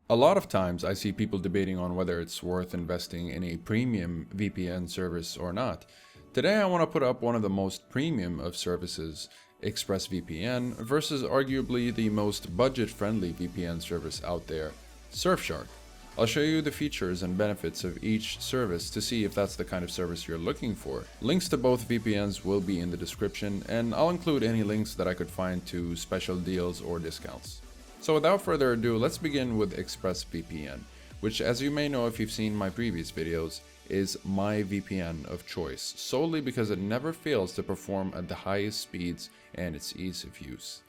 A lot of times I see people debating on whether it's worth investing in a premium VPN service or not. Today I want to put up one of the most premium of services, ExpressVPN, versus arguably the most budget-friendly VPN service out there, Surfshark. I'll show you the features and benefits of each service to see if that's the kind of service you're looking for. Links to both VPNs will be in the description, and I'll include any links that I could find to special deals or discounts. So without further ado, let's begin with ExpressVPN, which, as you may know if you've seen my previous videos, is my VPN of choice, solely because it never fails to perform at the highest speeds and its ease of use.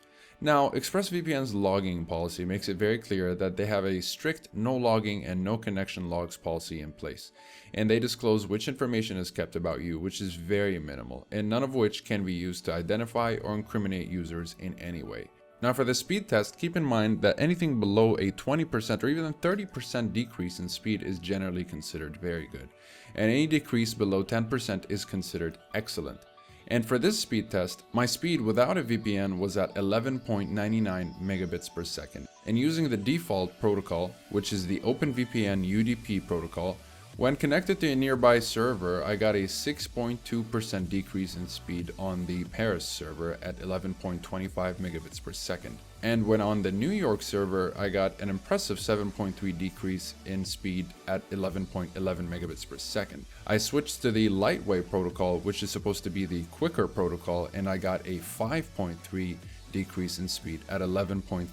Now, ExpressVPN's logging policy makes it very clear that they have a strict no logging and no connection logs policy in place, and they disclose which information is kept about you, which is very minimal, and none of which can be used to identify or incriminate users in any way. Now for the speed test, keep in mind that anything below a 20% or even a 30% decrease in speed is generally considered very good, and any decrease below 10% is considered excellent. And for this speed test, my speed without a VPN was at 11.99 megabits per second. And using the default protocol, which is the OpenVPN UDP protocol, when connected to a nearby server, I got a 6.2% decrease in speed on the Paris server at 11.25 megabits per second. And when on the New York server, I got an impressive 7.3 decrease in speed at 11.11 megabits per second. I switched to the lightweight protocol, which is supposed to be the quicker protocol, and I got a 5.3 decrease in speed at 11.35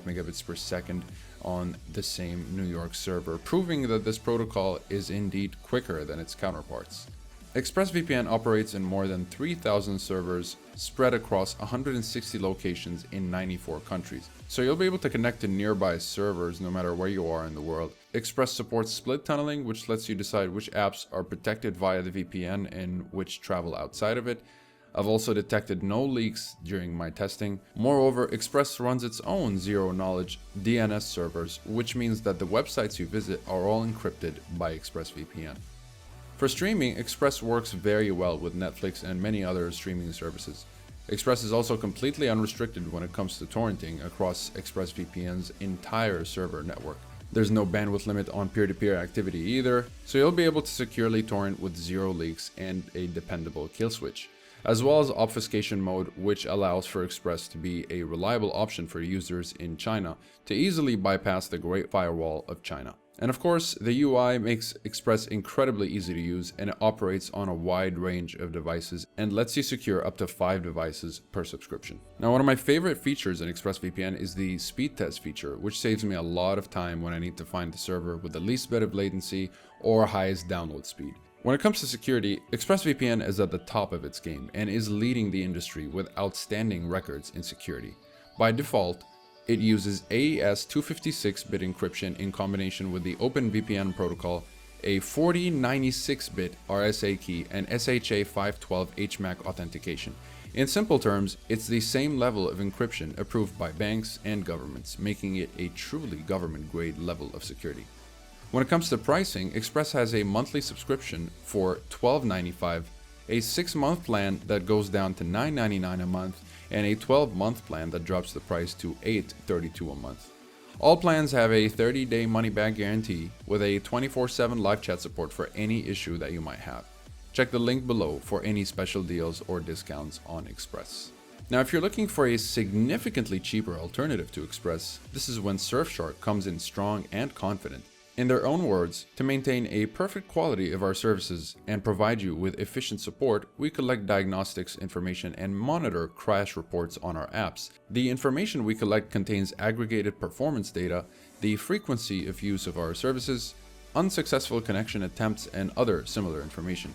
megabits per second on the same New York server, proving that this protocol is indeed quicker than its counterparts. ExpressVPN operates in more than 3,000 servers spread across 160 locations in 94 countries, so you'll be able to connect to nearby servers no matter where you are in the world. Express supports split tunneling, which lets you decide which apps are protected via the VPN and which travel outside of it. I've also detected no leaks during my testing. Moreover, Express runs its own zero-knowledge DNS servers, which means that the websites you visit are all encrypted by ExpressVPN. For streaming, Express works very well with Netflix and many other streaming services. Express is also completely unrestricted when it comes to torrenting across ExpressVPN's entire server network. There's no bandwidth limit on peer-to-peer activity either, so you'll be able to securely torrent with zero leaks and a dependable kill switch, as well as obfuscation mode, which allows for Express to be a reliable option for users in China to easily bypass the Great Firewall of China. And of course, the UI makes Express incredibly easy to use, and it operates on a wide range of devices and lets you secure up to 5 devices per subscription. Now, one of my favorite features in ExpressVPN is the speed test feature, which saves me a lot of time when I need to find the server with the least bit of latency or highest download speed. When it comes to security, ExpressVPN is at the top of its game and is leading the industry with outstanding records in security. By default, it uses AES 256-bit encryption in combination with the OpenVPN protocol, a 4096-bit RSA key, and SHA 512 HMAC authentication. In simple terms, it's the same level of encryption approved by banks and governments, making it a truly government-grade level of security. When it comes to pricing, Express has a monthly subscription for $12.95, a 6-month plan that goes down to $9.99 a month, and a 12-month plan that drops the price to $8.32 a month. All plans have a 30-day money-back guarantee with a 24/7 live chat support for any issue that you might have. Check the link below for any special deals or discounts on Express. Now, if you're looking for a significantly cheaper alternative to Express, this is when Surfshark comes in strong and confident. In their own words, to maintain a perfect quality of our services and provide you with efficient support, we collect diagnostics information and monitor crash reports on our apps. The information we collect contains aggregated performance data, the frequency of use of our services, unsuccessful connection attempts, and other similar information.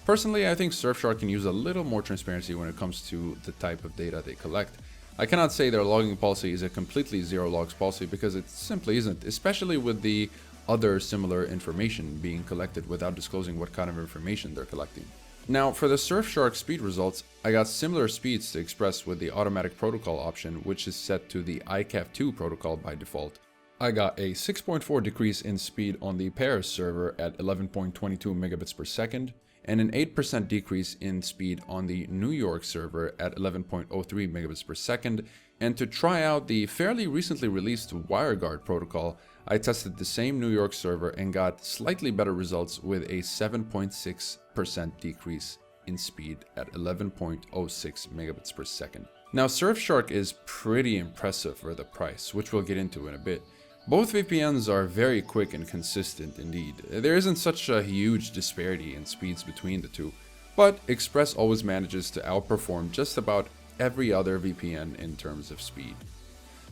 Personally, I think Surfshark can use a little more transparency when it comes to the type of data they collect. I cannot say their logging policy is a completely zero logs policy because it simply isn't, especially with the other similar information being collected without disclosing what kind of information they're collecting. Now, for the Surfshark speed results, I got similar speeds to Express with the automatic protocol option, which is set to the ICAF2 protocol by default. I got a 6.4 decrease in speed on the Paris server at 11.22 megabits per second, and an 8% decrease in speed on the New York server at 11.03 megabits per second. And to try out the fairly recently released WireGuard protocol, I tested the same New York server and got slightly better results with a 7.6% decrease in speed at 11.06 megabits per second. Now, Surfshark is pretty impressive for the price, which we'll get into in a bit. Both VPNs are very quick and consistent indeed. There isn't such a huge disparity in speeds between the two, but Express always manages to outperform just about every other VPN in terms of speed.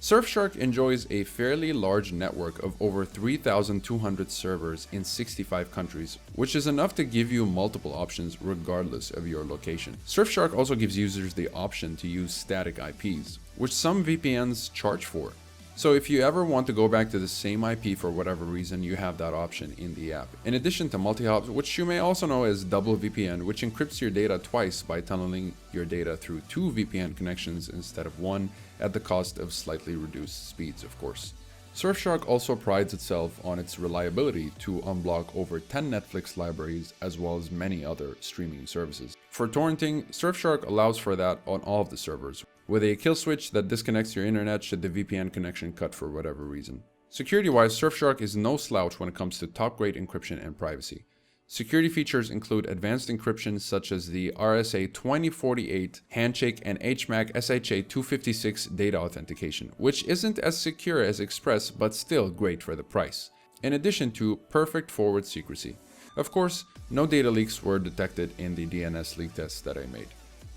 Surfshark enjoys a fairly large network of over 3,200 servers in 65 countries, which is enough to give you multiple options regardless of your location. Surfshark also gives users the option to use static IPs, which some VPNs charge for. So if you ever want to go back to the same IP for whatever reason, you have that option in the app. In addition to multi-hop, which you may also know as double VPN, which encrypts your data twice by tunneling your data through 2 VPN connections instead of 1, at the cost of slightly reduced speeds, of course. Surfshark also prides itself on its reliability to unblock over 10 Netflix libraries as well as many other streaming services. For torrenting, Surfshark allows for that on all of the servers, with a kill switch that disconnects your internet should the VPN connection cut for whatever reason. Security-wise, Surfshark is no slouch when it comes to top-grade encryption and privacy. Security features include advanced encryption such as the RSA 2048 handshake and HMAC SHA 256 data authentication, which isn't as secure as Express but still great for the price, in addition to perfect forward secrecy. Of course, no data leaks were detected in the DNS leak tests that I made.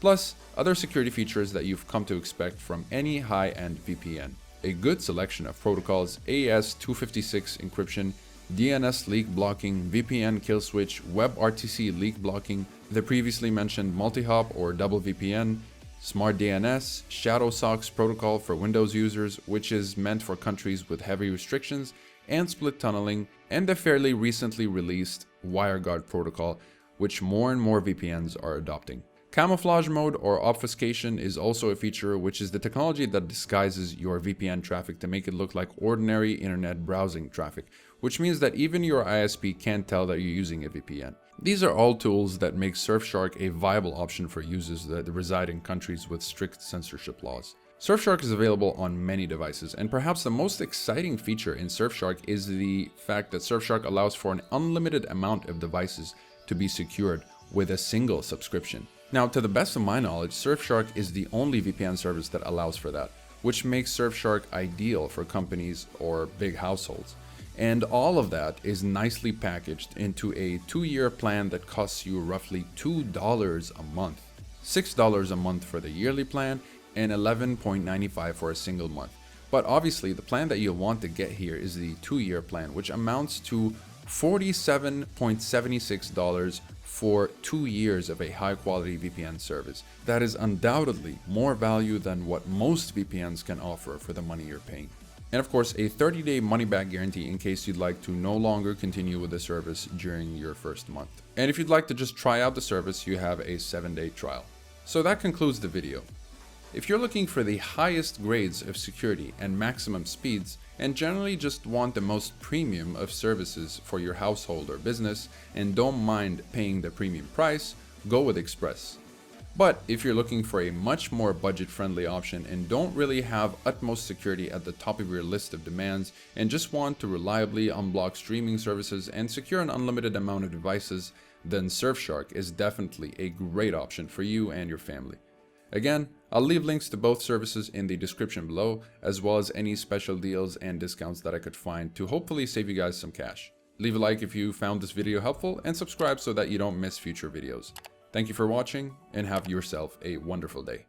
Plus, other security features that you've come to expect from any high-end VPN. A good selection of protocols, AES 256 encryption, DNS leak blocking, VPN kill switch, WebRTC leak blocking, the previously mentioned multi-hop or double VPN, Smart DNS, Shadow SOCKS protocol for Windows users, which is meant for countries with heavy restrictions, and split tunneling, and the fairly recently released WireGuard protocol, which more and more VPNs are adopting. Camouflage mode or obfuscation is also a feature, which is the technology that disguises your VPN traffic to make it look like ordinary internet browsing traffic, which means that even your ISP can't tell that you're using a VPN. These are all tools that make Surfshark a viable option for users that reside in countries with strict censorship laws. Surfshark is available on many devices, and perhaps the most exciting feature in Surfshark is the fact that Surfshark allows for an unlimited amount of devices to be secured with a single subscription. Now, to the best of my knowledge, Surfshark is the only VPN service that allows for that, which makes Surfshark ideal for companies or big households. And all of that is nicely packaged into a 2-year plan that costs you roughly $2 a month. $6 a month for the yearly plan and $11.95 for a single month. But obviously, the plan that you'll want to get here is the 2-year plan, which amounts to $47.76 for 2 years of a high-quality VPN service. That is undoubtedly more value than what most VPNs can offer for the money you're paying. And of course, a 30-day money-back guarantee in case you'd like to no longer continue with the service during your first month. And if you'd like to just try out the service, you have a 7-day trial. So that concludes the video. If you're looking for the highest grades of security and maximum speeds, and generally just want the most premium of services for your household or business, and don't mind paying the premium price, go with Express. But if you're looking for a much more budget-friendly option and don't really have utmost security at the top of your list of demands, and just want to reliably unblock streaming services and secure an unlimited amount of devices, then Surfshark is definitely a great option for you and your family. Again, I'll leave links to both services in the description below, as well as any special deals and discounts that I could find to hopefully save you guys some cash. Leave a like if you found this video helpful, and subscribe so that you don't miss future videos. Thank you for watching, and have yourself a wonderful day.